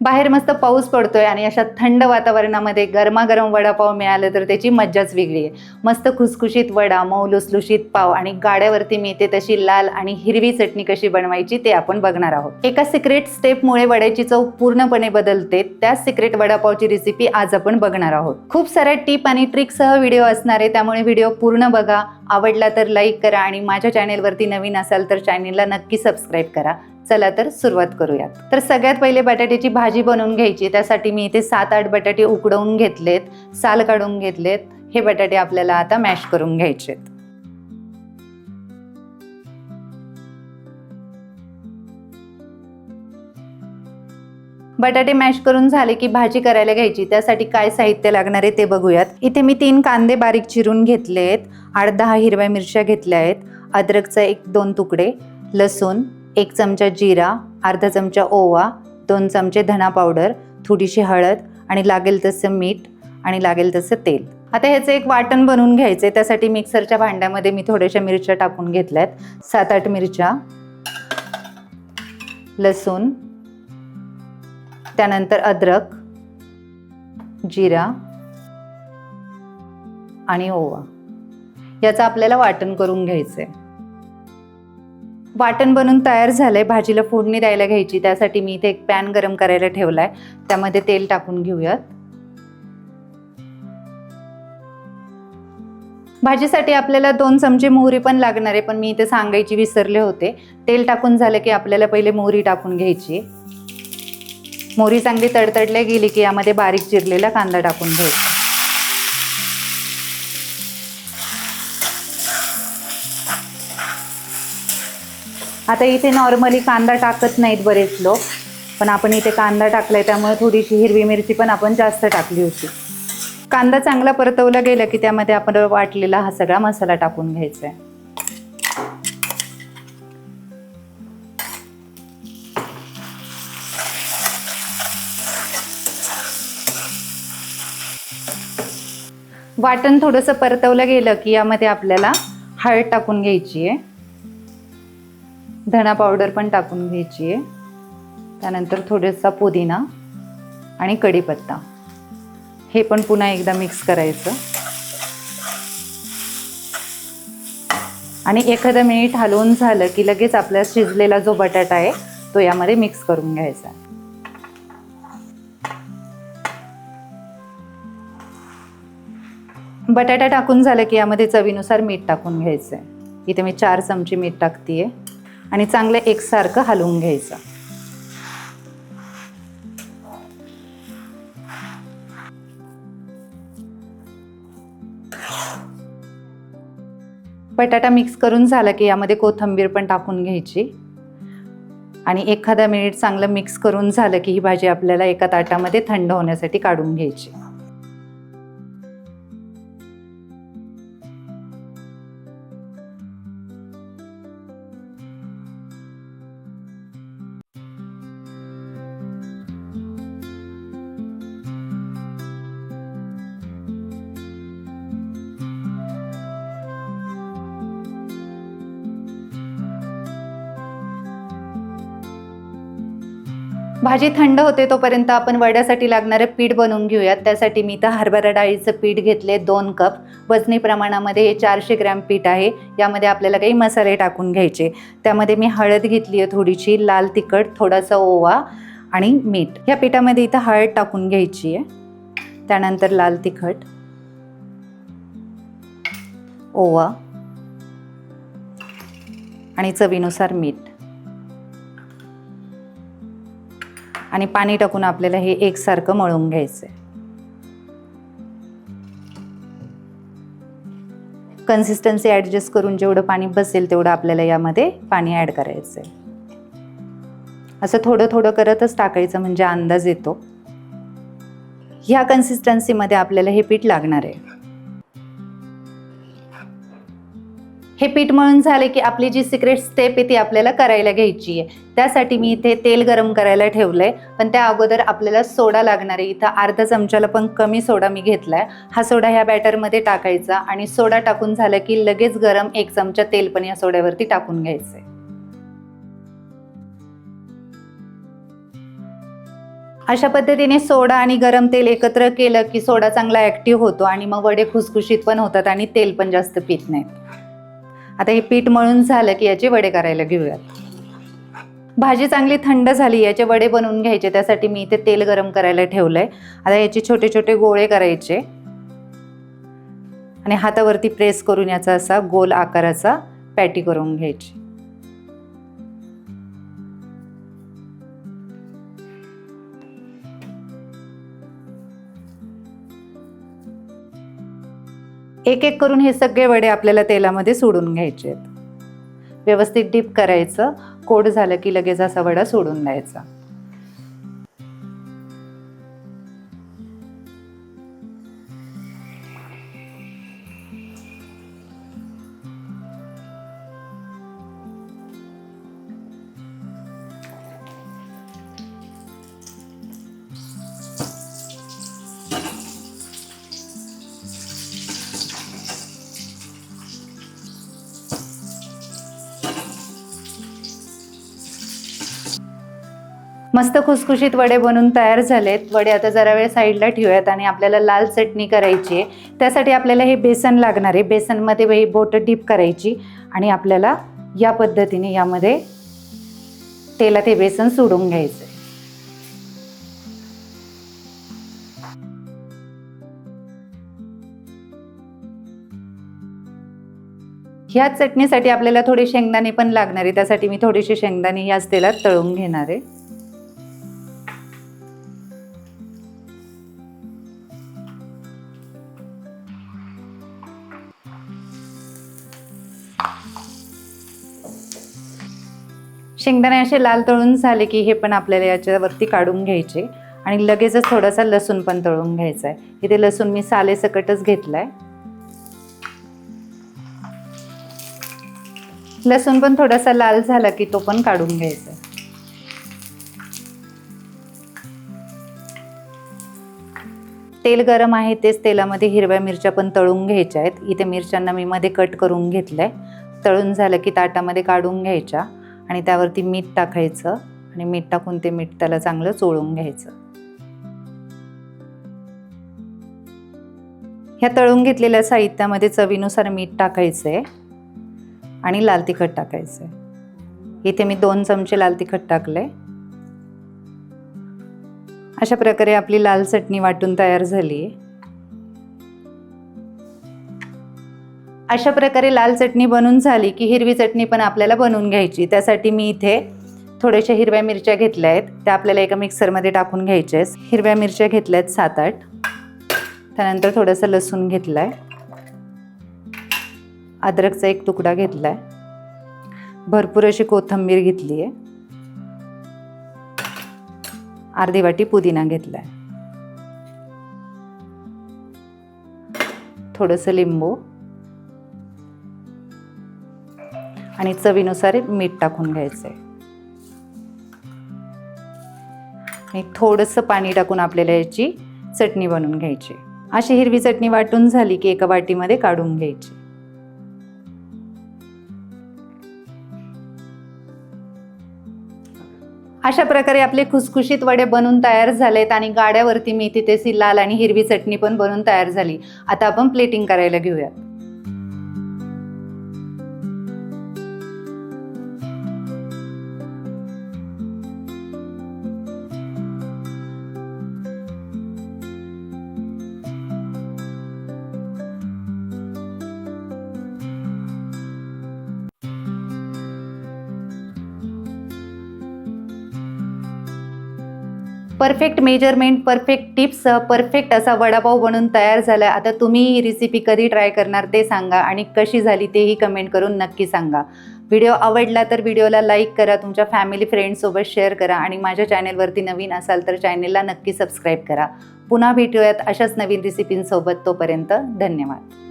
बाहेर मस्त पाऊस पडतोय आणि अशा थंड वातावरणामध्ये गरमागरम वडापाव मिळाले तर त्याची मज्जाच वेगळी आहे. मस्त खुसखुशीत वडा, मऊ लुसलुशीत पाव आणि गाड्यावरती मिळते तशी लाल आणि हिरवी चटणी कशी बनवायची ते आपण बघणार आहोत. एका सिक्रेट स्टेपमुळे वड्याची चव पूर्णपणे बदलते. त्याच सिक्रेट वडापावची रेसिपी आज आपण बघणार आहोत. खूप साऱ्या टिप आणि ट्रिकसह व्हिडिओ असणार आहे, त्यामुळे व्हिडिओ पूर्ण बघा. आवडला तर लाईक करा आणि माझ्या चॅनेलवरती नवीन असाल तर चॅनेलला नक्की सबस्क्राईब करा. चला तर सुरुवात करूयात. तर सगळ्यात पहिले बटाट्याची भाजी बनवून घ्यायची. त्यासाठी मी इथे 7-8 बटाटे उकडवून घेतलेत, साल काढून घेतलेत. हे बटाटे आपल्याला आता मॅश करून घ्यायचेत. बटाटे मॅश करून झाले की भाजी करायला घ्यायची. त्यासाठी काय साहित्य लागणार आहे ते बघूयात. इथे मी 3 कांदे बारीक चिरून घेतलेत, 8-10 हिरव्या मिरच्या घेतल्या आहेत, अद्रकचा 1-2 तुकडे, लसूण, 1 चमचा जिरा, अर्धा चमचा ओवा, 2 चमचे धना पावडर, थोडीशी हळद आणि लागेल तसं मीठ आणि लागेल तसं तेल. आता ह्याचं एक वाटण बनवून घ्यायचंय. त्यासाठी मिक्सरच्या भांड्यामध्ये मी थोड्याशा मिरच्या टाकून घेतल्यात, 7-8 मिरच्या, लसूण, त्यानंतर अद्रक, जिरा आणि ओवा. याचं आपल्याला वाटण करून घ्यायचंय. वाटण बनवून तयार झालंय. भाजीला फोडणी द्यायला घ्यायची. त्यासाठी मी इथे एक पॅन गरम करायला ठेवलाय. त्यामध्ये तेल टाकून घेऊयात. भाजीसाठी आपल्याला 2 चमचे मोहरी पण लागणार आहे, पण मी इथे सांगायची विसरले होते. तेल टाकून झालं की आपल्याला पहिले मोहरी टाकून घ्यायची. मोहरी चांगली तडतडल्या गेली की यामध्ये बारीक चिरलेला कांदा टाकून घ्यायचा. आता इथे नॉर्मली कांदा टाकत नाहीत बरेच लोक, पण आपण इथे कांदा टाकलाय त्यामुळे थोडीशी हिरवी मिरची पण आपण जास्त टाकली होती. कांदा चांगला परतवला गेला की त्यामध्ये आपण वाटलेला हा सगळा मसाला टाकून घ्यायचा आहे. वाटण थोडंसं परतवलं गेलं की यामध्ये आपल्याला हळद टाकून घ्यायची आहे, धना पावडर पण टाकून घ्यायची आहे, त्यानंतर थोडासा पुदिना आणि कढीपत्ता. हे पण पुन्हा एकदा मिक्स करायचं आणि एखादं मिनिट हलवून झालं की लगेच आपला शिजलेला जो बटाटा आहे तो यामध्ये मिक्स करून घ्यायचा. बटाटा टाकून झालं की यामध्ये चवीनुसार मीठ टाकून घ्यायचंय. इथे मी 4 चमचे मीठ टाकतेय आणि चांगलं एकसारखं हलवून घ्यायचं. बटाटा मिक्स करून झाला की यामध्ये कोथिंबीर पण टाकून घ्यायची आणि एखादा मिनिट चांगलं मिक्स करून झालं की ही भाजी आपल्याला एका ताटामध्ये थंड होण्यासाठी काढून घ्यायची. भाजी थंड होते तोपर्यंत आपण वड्यासाठी लागणारं पीठ बनवून घेऊयात. त्यासाठी मी इथं हरभरा डाळीचं पीठ घेतले 2 कप. वजनी प्रमाणामध्ये हे 400 ग्रॅम पीठ आहे. यामध्ये आपल्याला काही मसाले टाकून घ्यायचे. त्यामध्ये मी हळद घेतली आहे थोडीशी, लाल तिखट, थोडासा ओवा आणि मीठ. या पिठामध्ये इथं हळद टाकून घ्यायची आहे, त्यानंतर लाल तिखट, ओवा आणि चवीनुसार मीठ आणि पाणी टाकून आपल्याला हे एकसारखं मळून घ्यायचंय. कन्सिस्टन्सी ॲडजस्ट करून जेवढं पाणी बसेल तेवढं आपल्याला यामध्ये पाणी ॲड करायचंय. असं थोडं थोडं करतच टाकायचं म्हणजे अंदाज येतो. ह्या कन्सिस्टन्सीमध्ये आपल्याला हे पीठ लागणार आहे. हे पीठ मळून झाले की आपली जी सिक्रेट स्टेप आहे ती आपल्याला करायला घ्यायची आहे. त्यासाठी मी इथे तेल गरम करायला ठेवलंय, पण त्या अगोदर आपल्याला सोडा लागणार आहे. इथं अर्धा चमचाला पण कमी सोडा मी घेतलाय. हा सोडा ह्या बॅटरमध्ये टाकायचा आणि सोडा टाकून झाला की लगेच गरम 1 चमचा तेल पण या सोड्यावरती टाकून घ्यायचंय. अशा पद्धतीने सोडा आणि गरम तेल एकत्र केलं की सोडा चांगला ॲक्टिव्ह होतो आणि मग वडे खुसखुशीत पण होतात आणि तेल पण जास्त पीत नाहीत. आता हे पीठ मळून झालं की याचे वडे करायला घेऊयात. भाजी चांगली थंड झाली, याचे वडे बनवून घ्यायचे. त्यासाठी मी इथे तेल गरम करायला ठेवलंय. आता याचे छोटे छोटे गोळे करायचे आणि हातावरती प्रेस करून याचा असा गोल आकाराचा पॅटी करून घ्यायची. एक एक करून हे सगळे वडे आपल्याला तेलामध्ये सोडून घ्यायचे आहेत. व्यवस्थित डीप करायचं. कोड झालं की लगेच असा वडा सोडून द्यायचा. मस्त खुसखुशीत वडे बनवून तयार झालेत. वडे आता जरा वेळ साईडला ठेवूयात आणि आपल्याला लाल चटणी करायची आहे. त्यासाठी आपल्याला हे बेसन लागणार आहे. बेसनमध्ये ही बोटं डीप करायची आणि आपल्याला या पद्धतीने यामध्ये तेलात हे बेसन सोडून घ्यायचं. ह्या चटणीसाठी आपल्याला थोडे शेंगदाणे पण लागणार आहे. त्यासाठी मी थोडेसे शेंगदाणे याच तेलात तळून घेणार आहे. शेंगदाणे असे लाल तळून झाले की हे पण आपल्याला याच्यावरती काढून घ्यायचे आणि लगेचच थोडासा लसूण पण तळून घ्यायचा आहे. इथे लसूण मी सालेसकटच घेतलाय. लसूण पण थोडासा लाल झाला की तो पण काढून घ्यायचा. तेल गरम आहे तेच तेलामध्ये हिरव्या मिरच्या पण तळून घ्यायच्या आहेत. इथे मिरच्यांना मी मध्ये कट करून घेतलंय. तळून झालं की ताटामध्ये काढून घ्यायच्या आणि त्यावरती मीठ टाकायचं आणि मीठ टाकून ते मीठ त्याला चांगलं चोळून घ्यायचं. ह्या तळून घेतलेल्या साहित्यामध्ये चवीनुसार मीठ टाकायचंय आणि लाल तिखट टाकायचंय. इथे मी 2 चमचे लाल तिखट टाकले. अशा प्रकारे आपली लाल चटणी वाटून तयार झाली आहे. अशा प्रकारे लाल चटणी बनवून झाली की हिरवी चटणी पण आपल्याला बनवून घ्यायची. त्यासाठी मी इथे थोड्याशा हिरव्या मिरच्या घेतल्या आहेत. त्या आपल्याला एका मिक्सरमध्ये टाकून घ्यायच्या आहेत. हिरव्या मिरच्या घेतल्या आहेत 7-8. त्यानंतर थोडासा लसूण घेतलाय. अद्रकचा 1 तुकडा घेतलाय. भरपूर अशी कोथिंबीर घेतली आहे. अर्धी वाटी पुदिना घेतलाय. थोडंसं लिंबू आणि चवीनुसार मीठ टाकून घ्यायचंय आणि थोडंसं पाणी टाकून आपल्याला याची चटणी बनवून घ्यायची. अशी हिरवी चटणी वाटून झाली की एका वाटीमध्ये काढून घ्यायची. अशा प्रकारे आपले खुसखुशीत वडे बनवून तयार झालेत आणि गाड्यावरती मी तिथे लाल आणि हिरवी चटणी पण बनवून तयार झाली. आता आपण प्लेटिंग करायला घेऊयात. Perfect measurement, perfect tips, perfect असा वडापाव बनवून तयार झाला. आता तुम्ही ही रेसिपी कधी ट्राय करणार ते सांगा आणि कशी झाली तेही कमेंट करून नक्की सांगा. व्हिडिओ आवडला तर व्हिडिओला लाईक करा, तुमच्या फॅमिली फ्रेंड्ससोबत शेअर करा आणि माझ्या चॅनेलवरती नवीन असाल तर चॅनेलला नक्की सबस्क्राईब करा. पुन्हा भेटूयात अशाच नवीन रेसिपींसोबत. तोपर्यंत धन्यवाद.